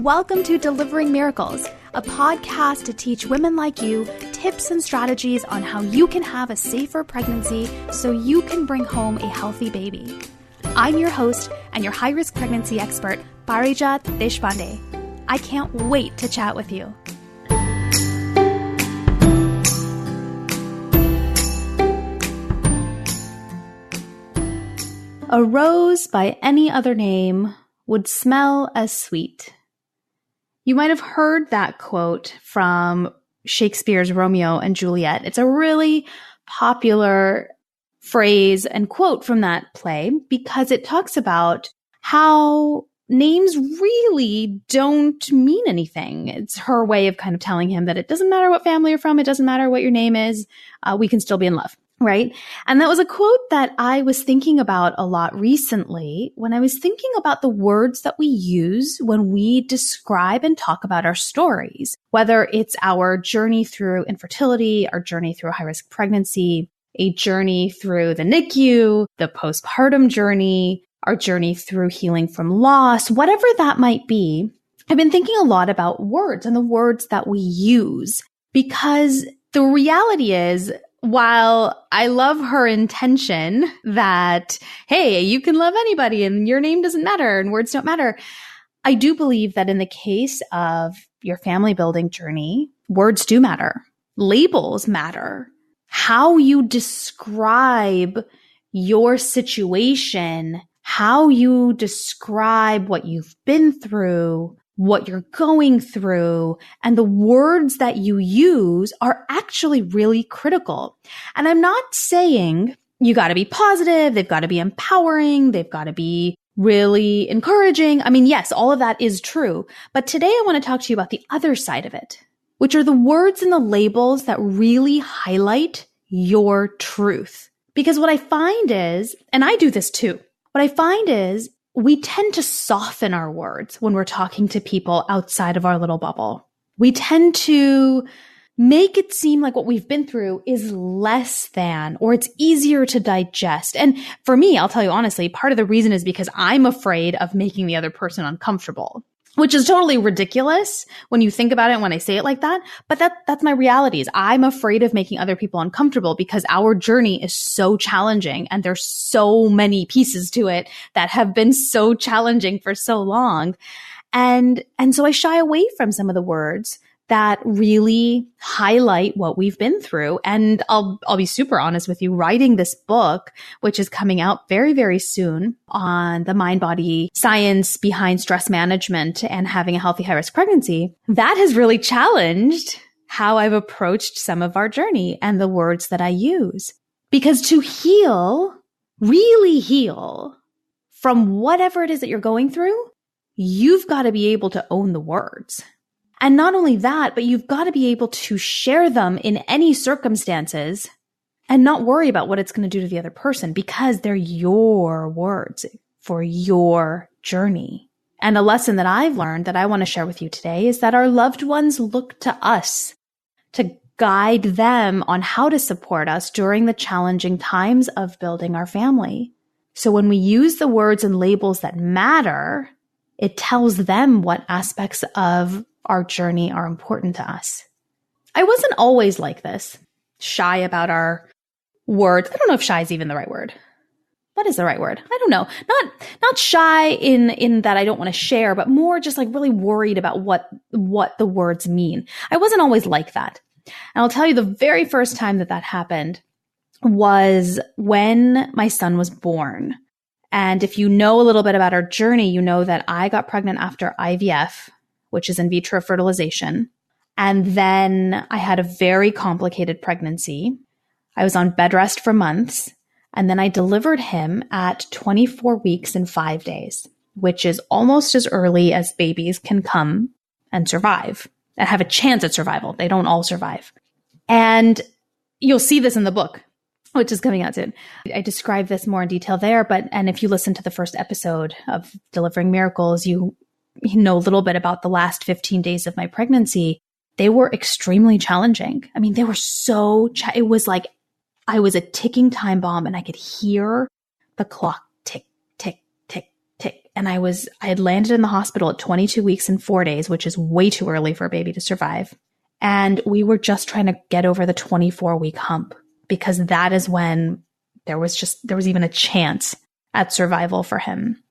Welcome to Delivering Miracles, a podcast to teach women like you tips and strategies on how you can have a safer pregnancy so you can bring home a healthy baby. I'm your host and your high-risk pregnancy expert, Parijat Deshpande. I can't wait to chat with you. A rose by any other name would smell as sweet. You might have heard that quote from Shakespeare's Romeo and Juliet. It's a really popular phrase and quote from that play because it talks about how names really don't mean anything. It's her way of kind of telling him that it doesn't matter what family you're from, it doesn't matter what your name is, we can still be in love. Right? And that was a quote that I was thinking about a lot recently when I was thinking about the words that we use when we describe and talk about our stories, whether it's our journey through infertility, our journey through a high-risk pregnancy, a journey through the NICU, the postpartum journey, our journey through healing from loss, whatever that might be. I've been thinking a lot about words and the words that we use because the reality is, while I love her intention that, hey, you can love anybody and your name doesn't matter and words don't matter, I do believe that in the case of your family building journey, words do matter. Labels matter. How you describe your situation, how you describe what you've been through, what you're going through, and the words that you use are actually really critical. And I'm not saying you got to be positive, they've got to be empowering, they've got to be really encouraging. I mean, yes, all of that is true. But today I want to talk to you about the other side of it, which are the words and the labels that really highlight your truth. Because what I find is, and I do this too, what I find is we tend to soften our words when we're talking to people outside of our little bubble. We tend to make it seem like what we've been through is less than, or it's easier to digest. And for me, I'll tell you honestly, part of the reason is because I'm afraid of making the other person uncomfortable, which is totally ridiculous when you think about it and when I say it like that. But that's my reality is I'm afraid of making other people uncomfortable because our journey is so challenging and there's so many pieces to it that have been so challenging for so long. And so I shy away from some of the words that really highlight what we've been through. And I'll be super honest with you, writing this book, which is coming out very, very soon on the mind-body science behind stress management and having a healthy high-risk pregnancy, that has really challenged how I've approached some of our journey and the words that I use. Because to heal, really heal from whatever it is that you're going through, you've got to be able to own the words. And not only that, but you've got to be able to share them in any circumstances and not worry about what it's going to do to the other person because they're your words for your journey. And a lesson that I've learned that I want to share with you today is that our loved ones look to us to guide them on how to support us during the challenging times of building our family. So when we use the words and labels that matter, it tells them what aspects of our journey are important to us. I wasn't always like this, shy about our words. I don't know if shy is even the right word. What is the right word? I don't know. Not shy in that I don't want to share, but more just like really worried about what the words mean. I wasn't always like that. And I'll tell you the very first time that happened was when my son was born. And if you know a little bit about our journey, you know that I got pregnant after IVF, which is in vitro fertilization. And then I had a very complicated pregnancy. I was on bed rest for months. And then I delivered him at 24 weeks and 5 days, which is almost as early as babies can come and survive and have a chance at survival. They don't all survive. And you'll see this in the book, which is coming out soon. I describe this more in detail there, and if you listen to the first episode of Delivering Miracles, you know a little bit about the last 15 days of my pregnancy. They were extremely challenging. I mean, they were so, it was like I was a ticking time bomb and I could hear the clock tick, tick, tick, And I had landed in the hospital at 22 weeks and 4 days, which is way too early for a baby to survive. And we were just trying to get over the 24-week hump, because that is when there was even a chance at survival for him.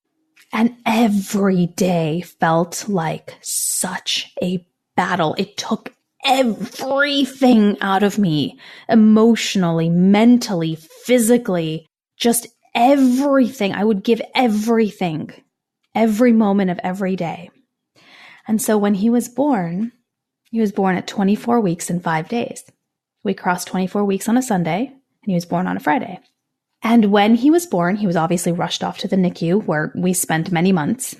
And every day felt like such a battle. It took everything out of me, emotionally, mentally, physically, just everything. I would give everything, every moment of every day. And so when he was born at 24 weeks and 5 days. We crossed 24 weeks on a Sunday, and he was born on a Friday. And when he was born, he was obviously rushed off to the NICU, where we spent many months.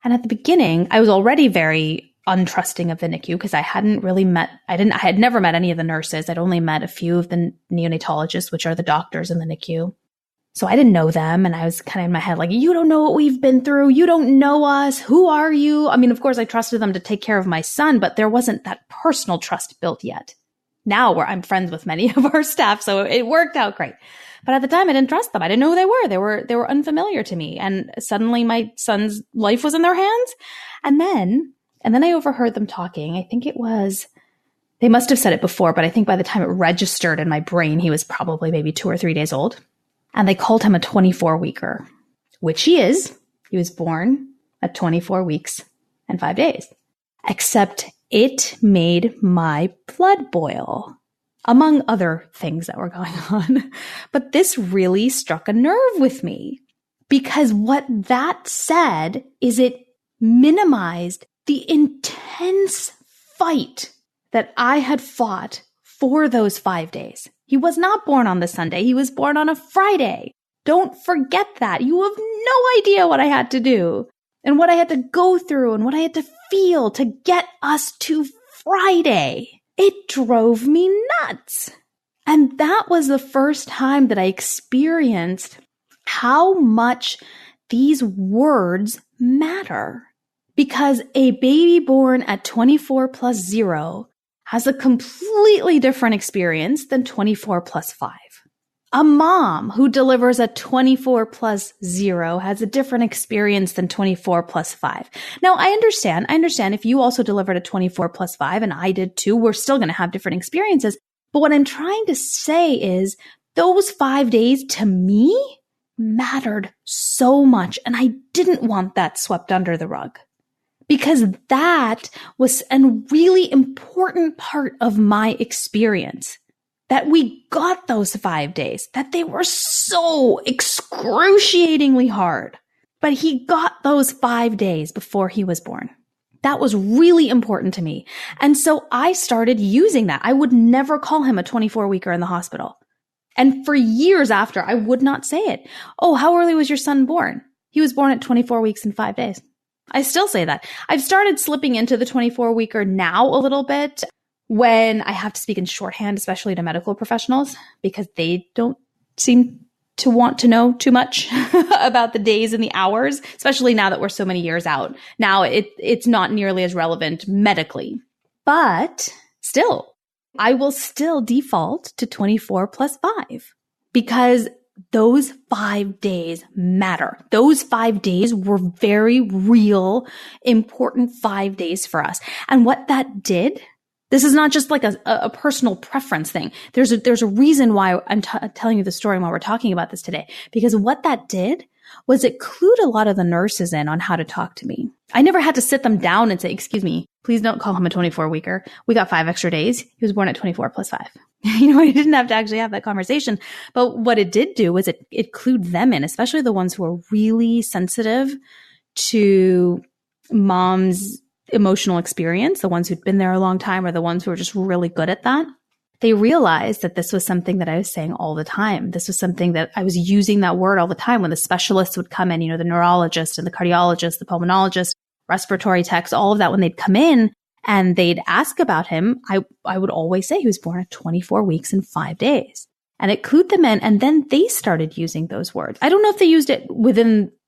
And at the beginning, I was already very untrusting of the NICU, because I had never met any of the nurses. I'd only met a few of the neonatologists, which are the doctors in the NICU. So I didn't know them. And I was kind of in my head like, you don't know what we've been through. You don't know us. Who are you? I mean, of course, I trusted them to take care of my son, but there wasn't that personal trust built yet. Now I'm friends with many of our staff, so it worked out great. But at the time, I didn't trust them. I didn't know who they were. They were unfamiliar to me. And suddenly my son's life was in their hands. And then I overheard them talking. I think they must have said it before, but I think by the time it registered in my brain, he was probably maybe 2 or 3 days old. And they called him a 24-weeker, which he is. He was born at 24 weeks and 5 days. Except it made my blood boil, among other things that were going on. But this really struck a nerve with me, because what that said is it minimized the intense fight that I had fought for those 5 days. He was not born on the Sunday. He was born on a Friday. Don't forget that. You have no idea what I had to do and what I had to go through and what I had to feel to get us to Friday. It drove me nuts. And that was the first time that I experienced how much these words matter. Because a baby born at 24 plus 0 has a completely different experience than 24 plus 5. A mom who delivers at 24 plus 0 has a different experience than 24 plus 5. Now, I understand if you also delivered at 24 plus 5 and I did too, we're still going to have different experiences. But what I'm trying to say is those 5 days to me mattered so much, and I didn't want that swept under the rug. Because that was a really important part of my experience. That we got those 5 days, that they were so excruciatingly hard. But he got those 5 days before he was born. That was really important to me. And so I started using that. I would never call him a 24-weeker in the hospital. And for years after, I would not say it. Oh, how early was your son born? He was born at 24 weeks and 5 days. I still say that. I've started slipping into the 24-weeker now a little bit when I have to speak in shorthand, especially to medical professionals, because they don't seem to want to know too much about the days and the hours, especially now that we're so many years out. Now it's not nearly as relevant medically. But still, I will still default to 24 plus 5 because those 5 days matter. Those 5 days were very real, important 5 days for us. And what that did, this is not just like a personal preference thing. There's a reason why I'm telling you the story and why we're talking about this today. Because what that did was it clued a lot of the nurses in on how to talk to me. I never had to sit them down and say, excuse me, please don't call him a 24-weeker. We got 5 extra days. He was born at 24 plus 5. I didn't have to actually have that conversation. But what it did do was it clued them in, especially the ones who are really sensitive to mom's emotional experience, the ones who'd been there a long time or the ones who are just really good at that. They realized that this was something that I was saying all the time. This was something that I was using that word all the time when the specialists would come in, the neurologist and the cardiologist, the pulmonologist, respiratory techs, all of that. When they'd come in and they'd ask about him, I would always say he was born at 24 weeks and 5 days. And it clued them in. And then they started using those words. I don't know if they used it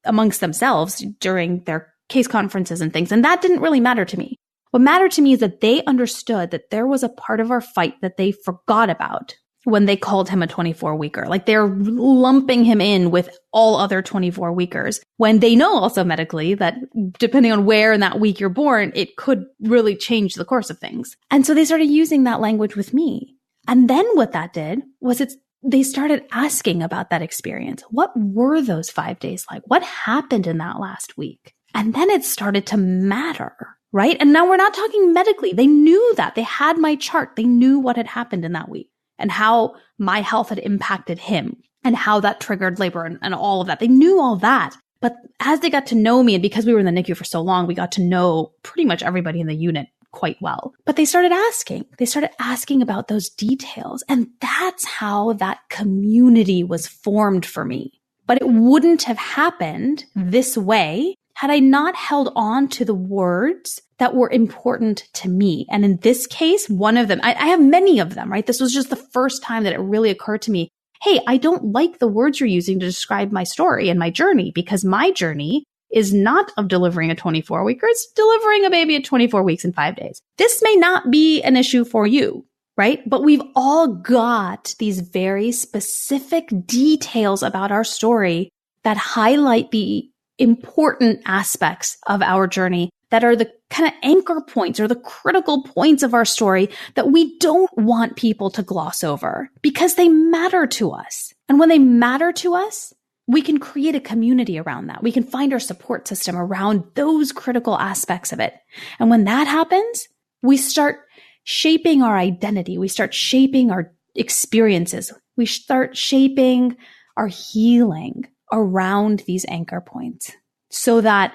amongst themselves during their case conferences and things. And that didn't really matter to me. What mattered to me is that they understood that there was a part of our fight that they forgot about when they called him a 24-weeker. Like they're lumping him in with all other 24-weekers when they know also medically that depending on where in that week you're born, it could really change the course of things. And so they started using that language with me. And then what that did was they started asking about that experience. What were those 5 days like? What happened in that last week? And then it started to matter, right? And now we're not talking medically. They knew that. They had my chart. They knew what had happened in that week and how my health had impacted him and how that triggered labor and all of that. They knew all that. But as they got to know me, and because we were in the NICU for so long, we got to know pretty much everybody in the unit quite well. But they started asking about those details. And that's how that community was formed for me. But it wouldn't have happened this way had I not held on to the words that were important to me. And in this case, one of them, I have many of them, right? This was just the first time that it really occurred to me, hey, I don't like the words you're using to describe my story and my journey, because my journey is not of delivering a 24-weeker. It's delivering a baby at 24 weeks and 5 days. This may not be an issue for you, right? But we've all got these very specific details about our story that highlight the important aspects of our journey that are the kind of anchor points or the critical points of our story that we don't want people to gloss over because they matter to us. And when they matter to us, we can create a community around that. We can find our support system around those critical aspects of it. And when that happens, we start shaping our identity. We start shaping our experiences. We start shaping our healing around these anchor points so that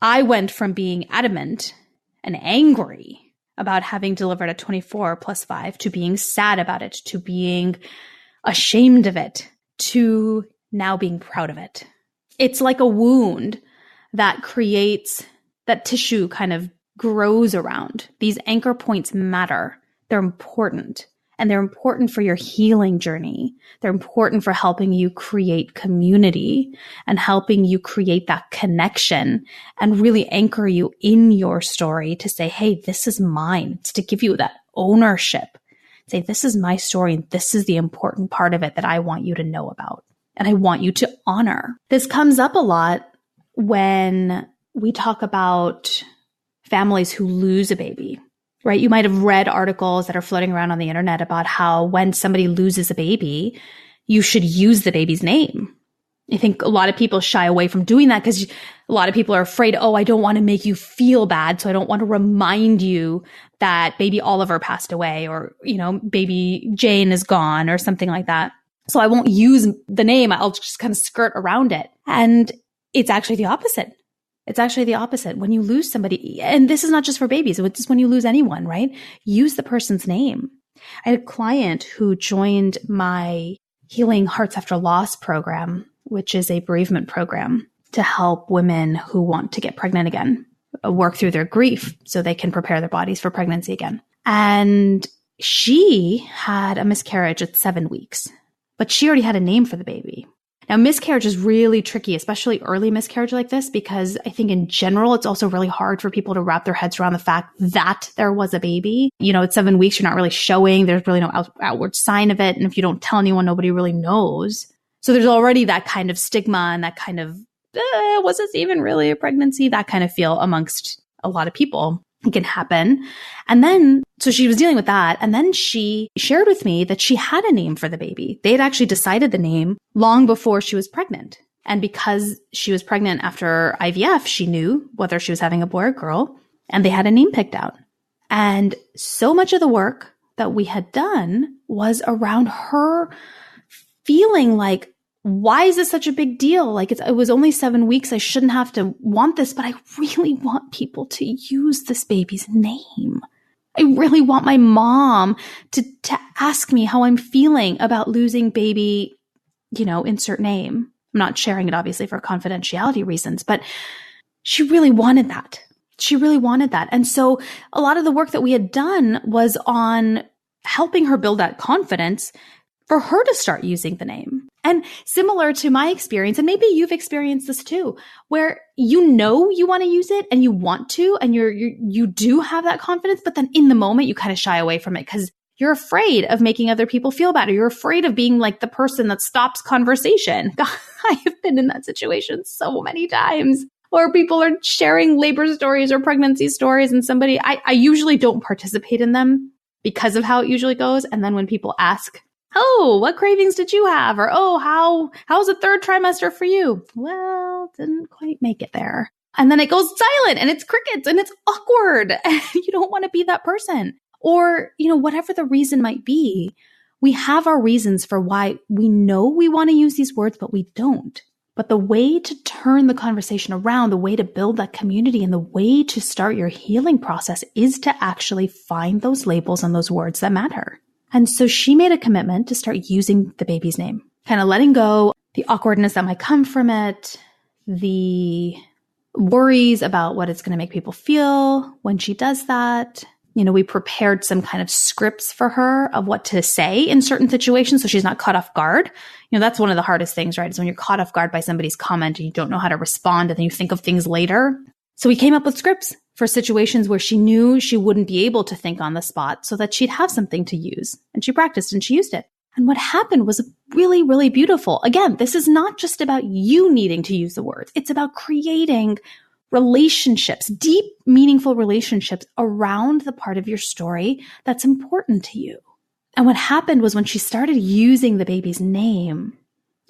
I went from being adamant and angry about having delivered at 24 plus 5 to being sad about it, to being ashamed of it, to now being proud of it. It's like a wound that creates that tissue kind of grows around. These anchor points matter. They're important. And they're important for your healing journey. They're important for helping you create community and helping you create that connection and really anchor you in your story to say, hey, this is mine. It's to give you that ownership. Say, this is my story and this is the important part of it that I want you to know about and I want you to honor. This comes up a lot when we talk about families who lose a baby. Right? You might have read articles that are floating around on the internet about how when somebody loses a baby, you should use the baby's name. I think a lot of people shy away from doing that because a lot of people are afraid, oh, I don't want to make you feel bad. So I don't want to remind you that baby Oliver passed away or, baby Jane is gone or something like that. So I won't use the name. I'll just kind of skirt around it. And it's actually the opposite. It's actually the opposite. When you lose somebody, and this is not just for babies, it's just when you lose anyone, right? Use the person's name. I had a client who joined my Healing Hearts After Loss program, which is a bereavement program to help women who want to get pregnant again, work through their grief so they can prepare their bodies for pregnancy again. And she had a miscarriage at 7 weeks, but she already had a name for the baby. Now, miscarriage is really tricky, especially early miscarriage like this, because I think in general, it's also really hard for people to wrap their heads around the fact that there was a baby. At 7 weeks, you're not really showing. There's really no outward sign of it. And if you don't tell anyone, nobody really knows. So there's already that kind of stigma and that kind of, was this even really a pregnancy? That kind of feel amongst a lot of people. It can happen. And then, so she was dealing with that. And then she shared with me that she had a name for the baby. They had actually decided the name long before she was pregnant. And because she was pregnant after IVF, she knew whether she was having a boy or girl, and they had a name picked out. And so much of the work that we had done was around her feeling like, why is this such a big deal? Like it was only 7 weeks. I shouldn't have to want this, but I really want people to use this baby's name. I really want my mom to ask me how I'm feeling about losing baby, insert name. I'm not sharing it obviously for confidentiality reasons, but she really wanted that. She really wanted that. And so a lot of the work that we had done was on helping her build that confidence for her to start using the name. And similar to my experience, and maybe you've experienced this too, where you want to use it and you want to, and you do have that confidence, but then in the moment you kind of shy away from it because You're afraid of making other people feel bad, or you're afraid of being like the person that stops conversation. God, I have been in that situation so many times, or people are sharing labor stories or pregnancy stories, and I usually don't participate in them because of how it usually goes. And then when people ask, oh, what cravings did you have? Or, oh, how's the third trimester for you? Well, didn't quite make it there. And then it goes silent and it's crickets and it's awkward. And you don't want to be that person. Or, whatever the reason might be, we have our reasons for why we know we want to use these words, but we don't. But the way to turn the conversation around, the way to build that community, and the way to start your healing process is to actually find those labels and those words that matter. And so she made a commitment to start using the baby's name, kind of letting go the awkwardness that might come from it, the worries about what it's going to make people feel when she does that. We prepared some kind of scripts for her of what to say in certain situations so she's not caught off guard. That's one of the hardest things, right? Is when you're caught off guard by somebody's comment and you don't know how to respond, and then you think of things later. So we came up with scripts for situations where she knew she wouldn't be able to think on the spot so that she'd have something to use. And she practiced and she used it. And what happened was really, really beautiful. Again, this is not just about you needing to use the words. It's about creating relationships, deep, meaningful relationships around the part of your story that's important to you. And what happened was when she started using the baby's name,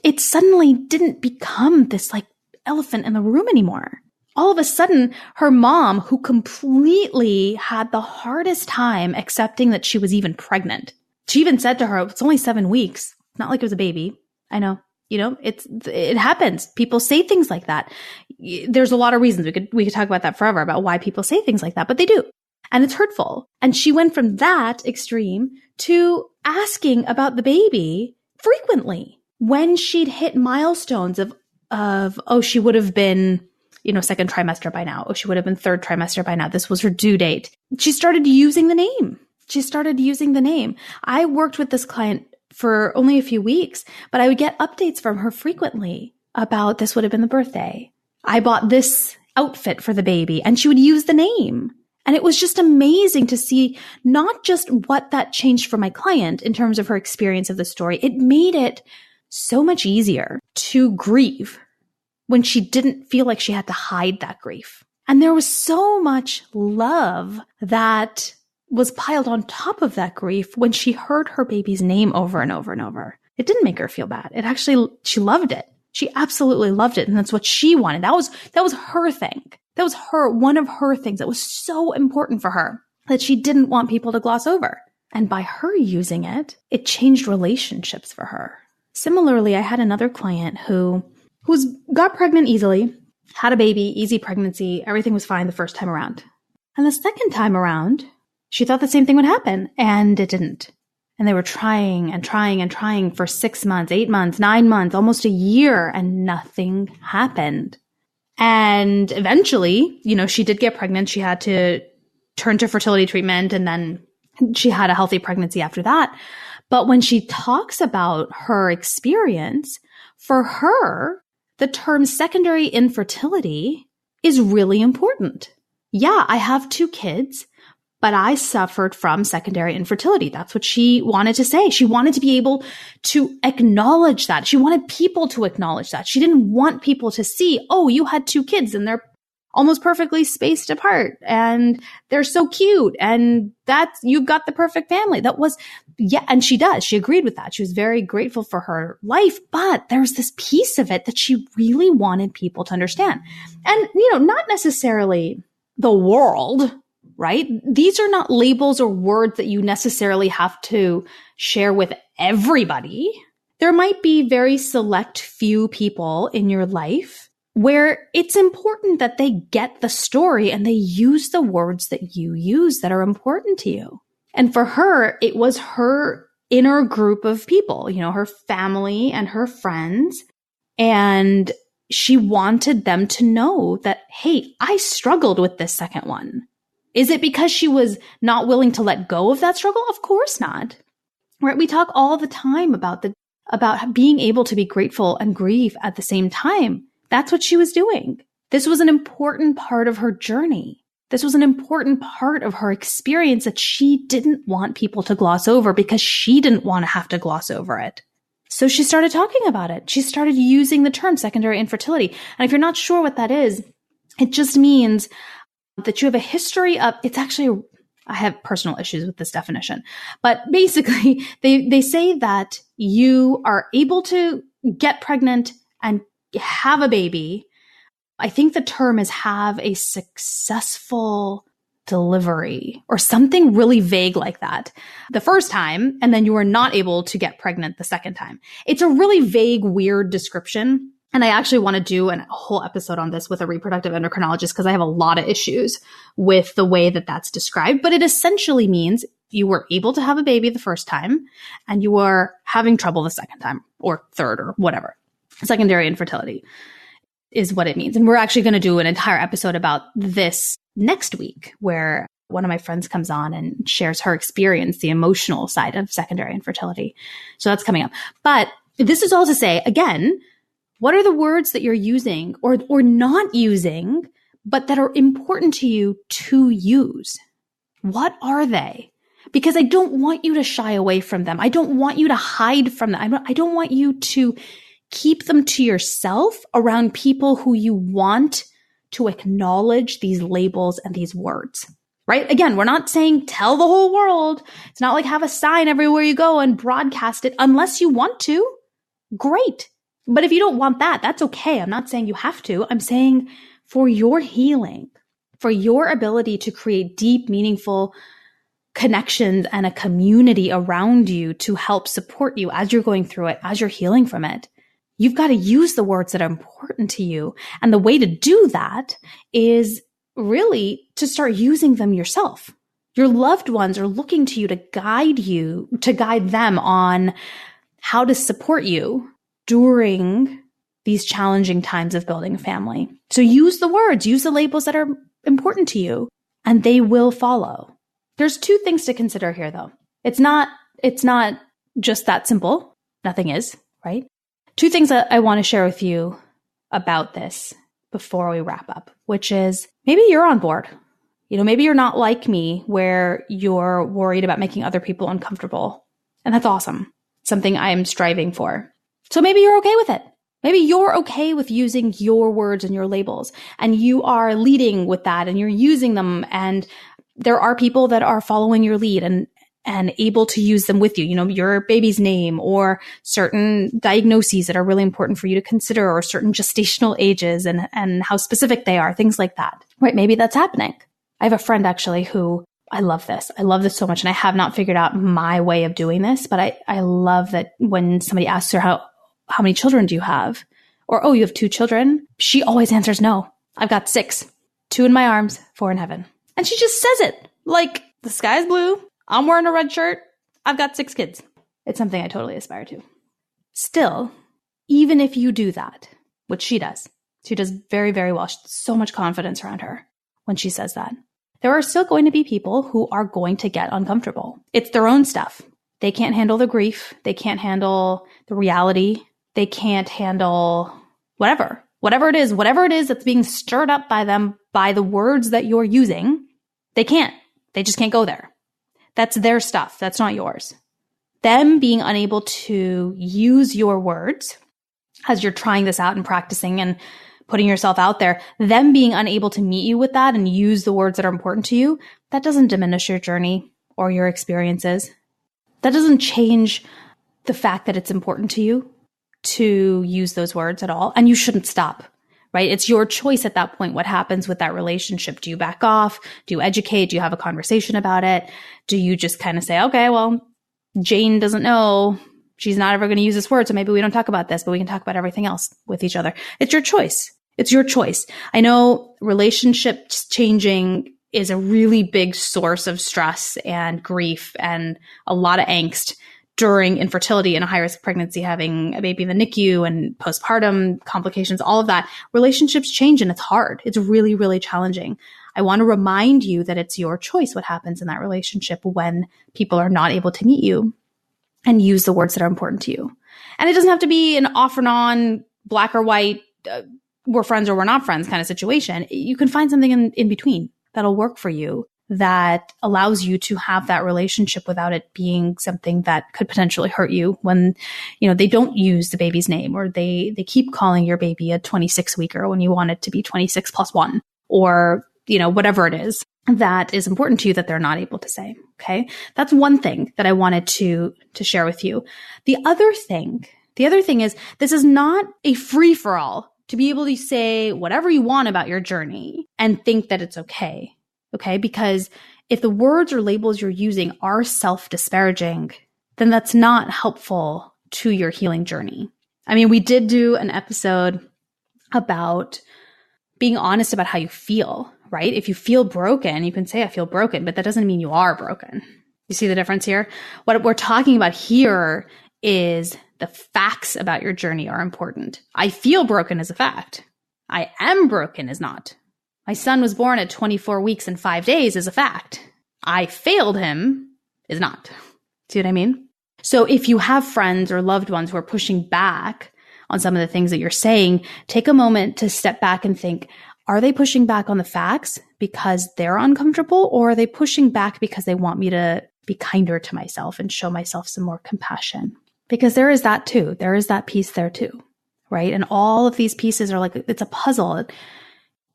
it suddenly didn't become this like elephant in the room anymore. All of a sudden, her mom, who completely had the hardest time accepting that she was even pregnant, she even said to her, it's only 7 weeks. Not like it was a baby. I know. It happens. People say things like that. There's a lot of reasons. We could talk about that forever, about why people say things like that, but they do. And it's hurtful. And she went from that extreme to asking about the baby frequently when she'd hit milestones of, she would have been, second trimester by now. Oh, she would have been third trimester by now. This was her due date. She started using the name. I worked with this client for only a few weeks, but I would get updates from her frequently about this would have been the birthday. I bought this outfit for the baby, and she would use the name. And it was just amazing to see not just what that changed for my client in terms of her experience of the story. It made it so much easier to grieve when she didn't feel like she had to hide that grief. And there was so much love that was piled on top of that grief when she heard her baby's name over and over and over. It didn't make her feel bad. She loved it. She absolutely loved it. And that's what she wanted. That was her thing. That was one of her things that was so important for her that she didn't want people to gloss over. And by her using it, it changed relationships for her. Similarly, I had another client who got pregnant easily, had a baby, easy pregnancy. Everything was fine the first time around. And the second time around, she thought the same thing would happen, and it didn't. And they were trying and trying and trying for 6 months, 8 months, 9 months, almost a year, and nothing happened. And eventually, she did get pregnant. She had to turn to fertility treatment, and then she had a healthy pregnancy after that. But when she talks about her experience, for her, the term secondary infertility is really important. Yeah, I have 2 kids, but I suffered from secondary infertility. That's what she wanted to say. She wanted to be able to acknowledge that. She wanted people to acknowledge that. She didn't want people to see, oh, you had 2 kids and they're almost perfectly spaced apart and they're so cute and you've got the perfect family. And she does. She agreed with that. She was very grateful for her life, but there's this piece of it that she really wanted people to understand. And, not necessarily the world, right? These are not labels or words that you necessarily have to share with everybody. There might be very select few people in your life where it's important that they get the story and they use the words that you use that are important to you. And for her, it was her inner group of people, her family and her friends. And she wanted them to know that, hey, I struggled with this second one. Is it because she was not willing to let go of that struggle? Of course not. Right? We talk all the time about being able to be grateful and grieve at the same time. That's what she was doing. This was an important part of her journey. This was an important part of her experience that she didn't want people to gloss over because she didn't want to have to gloss over it. So she started talking about it. She started using the term secondary infertility. And if you're not sure what that is, it just means that you have a history of, it's actually, I have personal issues with this definition, but basically they say that you are able to get pregnant and have a baby. I think the term is have a successful delivery or something really vague like that the first time, and then you are not able to get pregnant the second time. It's a really vague, weird description. And I actually want to do a whole episode on this with a reproductive endocrinologist because I have a lot of issues with the way that that's described. But it essentially means you were able to have a baby the first time and you are having trouble the second time or third or whatever. Secondary infertility is what it means. And we're actually going to do an entire episode about this next week, where one of my friends comes on and shares her experience, the emotional side of secondary infertility. So that's coming up. But this is all to say, again, what are the words that you're using or not using, but that are important to you to use? What are they? Because I don't want you to shy away from them. I don't want you to hide from them. I don't want you to keep them to yourself around people who you want to acknowledge these labels and these words, right? Again, we're not saying tell the whole world. It's not like have a sign everywhere you go and broadcast it unless you want to. Great. But if you don't want that, that's okay. I'm not saying you have to. I'm saying for your healing, for your ability to create deep, meaningful connections and a community around you to help support you as you're going through it, as you're healing from it, you've got to use the words that are important to you. And the way to do that is really to start using them yourself. Your loved ones are looking to you, to guide them on how to support you during these challenging times of building a family. So use the words, use the labels that are important to you, and they will follow. There's two things to consider here, though. It's not just that simple. Nothing is, right? Two things that I want to share with you about this before we wrap up, which is maybe you're on board. Maybe you're not like me where you're worried about making other people uncomfortable. And that's awesome. Something I'm striving for. So maybe you're okay with it. Maybe you're okay with using your words and your labels, and you are leading with that and you're using them. And there are people that are following your lead and able to use them with you, your baby's name or certain diagnoses that are really important for you to consider, or certain gestational ages and how specific they are, things like that, right? Maybe that's happening. I have a friend actually who I love this so much. And I have not figured out my way of doing this, but I love that when somebody asks her, how many children do you have? Or, oh, you have 2 children. She always answers, no, I've got 6, 2 in my arms, 4 in heaven. And she just says it like the sky's blue. I'm wearing a red shirt. I've got 6 kids. It's something I totally aspire to. Still, even if you do that, which she does very, very well. She has so much confidence around her when she says that. There are still going to be people who are going to get uncomfortable. It's their own stuff. They can't handle the grief. They can't handle the reality. They can't handle whatever it is that's being stirred up by them, by the words that you're using. They just can't go there. That's their stuff. That's not yours. Them being unable to use your words as you're trying this out and practicing and putting yourself out there, them being unable to meet you with that and use the words that are important to you, that doesn't diminish your journey or your experiences. That doesn't change the fact that it's important to you to use those words at all. And you shouldn't stop, right? It's your choice at that point. What happens with that relationship? Do you back off? Do you educate? Do you have a conversation about it? Do you just kind of say, okay, well, Jane doesn't know. She's not ever going to use this word. So maybe we don't talk about this, but we can talk about everything else with each other. It's your choice. It's your choice. I know relationships changing is a really big source of stress and grief and a lot of angst during infertility and a high-risk pregnancy, having a baby in the NICU and postpartum complications, all of that. Relationships change and it's hard. It's really, really challenging. I want to remind you that it's your choice what happens in that relationship when people are not able to meet you and use the words that are important to you. And it doesn't have to be an off and on, black or white, we're friends or we're not friends kind of situation. You can find something in between. that'll work for you, that allows you to have that relationship without it being something that could potentially hurt you when, they don't use the baby's name, or they keep calling your baby a 26 weeker when you want it to be 26 plus 1, or, whatever it is that is important to you that they're not able to say. Okay. That's one thing that I wanted to share with you. The other thing is, this is not a free for all to be able to say whatever you want about your journey and think that it's okay. Okay. Because if the words or labels you're using are self-disparaging, then that's not helpful to your healing journey. I mean, we did do an episode about being honest about how you feel, right? If you feel broken, you can say, I feel broken, but that doesn't mean you are broken. You see the difference here? What we're talking about here is the facts about your journey are important. I feel broken is a fact. I am broken is not. My son was born at 24 weeks and 5 days is a fact. I failed him is not. See what I mean? So if you have friends or loved ones who are pushing back on some of the things that you're saying, take a moment to step back and think, are they pushing back on the facts because they're uncomfortable, or are they pushing back because they want me to be kinder to myself and show myself some more compassion? Because there is that too. There is that piece there too, right? And all of these pieces are like, it's a puzzle.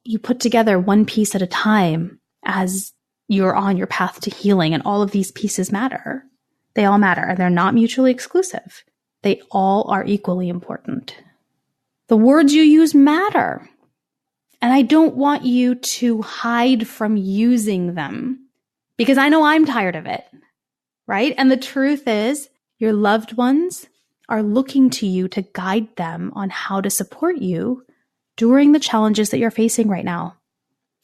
You put together one piece at a time as you're on your path to healing, and all of these pieces matter. They all matter, and they're not mutually exclusive. They all are equally important. The words you use matter. And I don't want you to hide from using them, because I know I'm tired of it, right? And the truth is, your loved ones are looking to you to guide them on how to support you during the challenges that you're facing right now,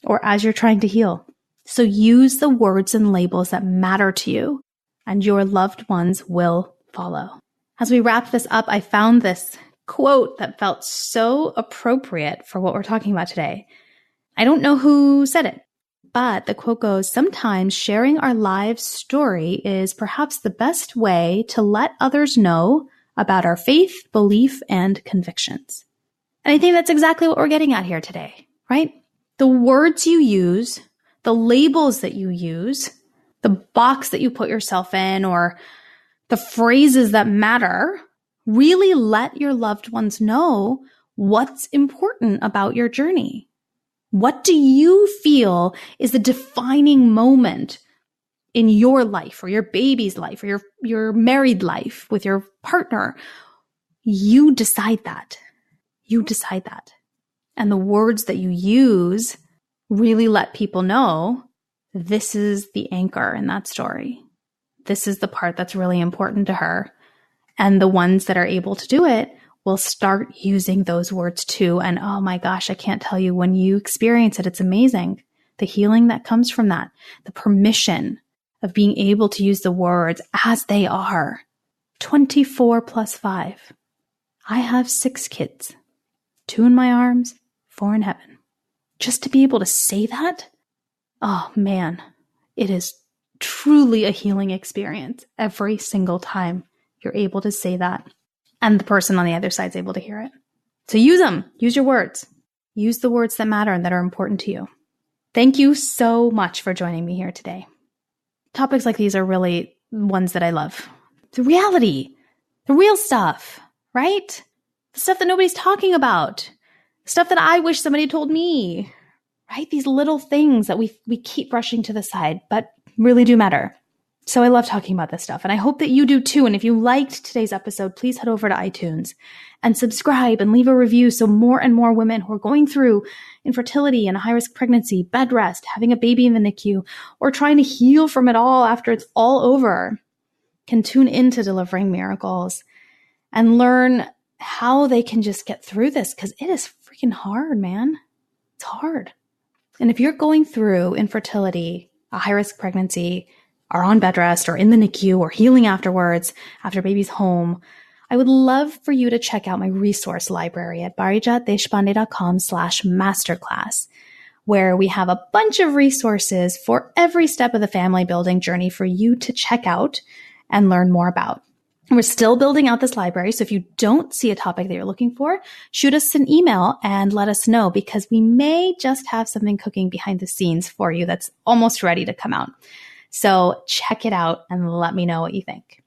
or as you're trying to heal. So use the words and labels that matter to you, and your loved ones will follow. As we wrap this up, I found this quote that felt so appropriate for what we're talking about today. I don't know who said it, but the quote goes, "Sometimes sharing our lives' story is perhaps the best way to let others know about our faith, belief, and convictions." And I think that's exactly what we're getting at here today, right? The words you use, the labels that you use, the box that you put yourself in, or the phrases that matter, really let your loved ones know what's important about your journey. What do you feel is the defining moment in your life, or your baby's life, or your married life with your partner? You decide that. You decide that. And the words that you use really let people know this is the anchor in that story. This is the part that's really important to her. And the ones that are able to do it will start using those words too. And oh my gosh, I can't tell you, when you experience it, it's amazing. The healing that comes from that, the permission of being able to use the words as they are. 24 plus 5. I have 6 kids, 2 in my arms, 4 in heaven. Just to be able to say that, oh man, it is truly a healing experience every single time you're able to say that, and the person on the other side is able to hear it. So use them. Use your words. Use the words that matter and that are important to you. Thank you so much for joining me here today. Topics like these are really ones that I love. The reality, the real stuff, right? The stuff that nobody's talking about. Stuff that I wish somebody told me, right? These little things that we keep brushing to the side, but really do matter. So I love talking about this stuff, and I hope that you do too. And if you liked today's episode, please head over to iTunes and subscribe and leave a review so more and more women who are going through infertility and a high-risk pregnancy, bed rest, having a baby in the NICU, or trying to heal from it all after it's all over can tune into Delivering Miracles and learn how they can just get through this, because it is freaking hard, man. It's hard. And if you're going through infertility, a high-risk pregnancy, are on bed rest or in the NICU or healing afterwards, after baby's home, I would love for you to check out my resource library at parijatdeshpande.com/masterclass, where we have a bunch of resources for every step of the family building journey for you to check out and learn more about. We're still building out this library. So if you don't see a topic that you're looking for, shoot us an email and let us know, because we may just have something cooking behind the scenes for you that's almost ready to come out. So check it out and let me know what you think.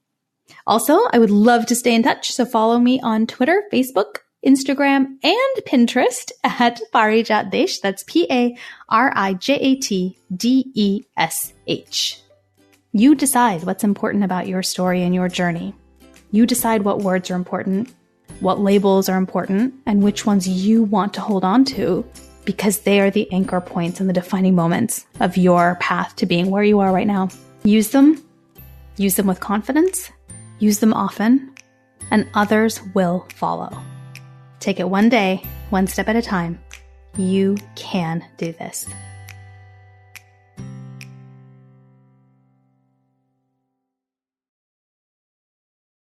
Also, I would love to stay in touch. So follow me on Twitter, Facebook, Instagram, and Pinterest at Parijat Desh. That's Parijatdesh. You decide what's important about your story and your journey. You decide what words are important, what labels are important, and which ones you want to hold on to, because they are the anchor points and the defining moments of your path to being where you are right now. Use them with confidence, use them often, and others will follow. Take it one day, one step at a time. You can do this.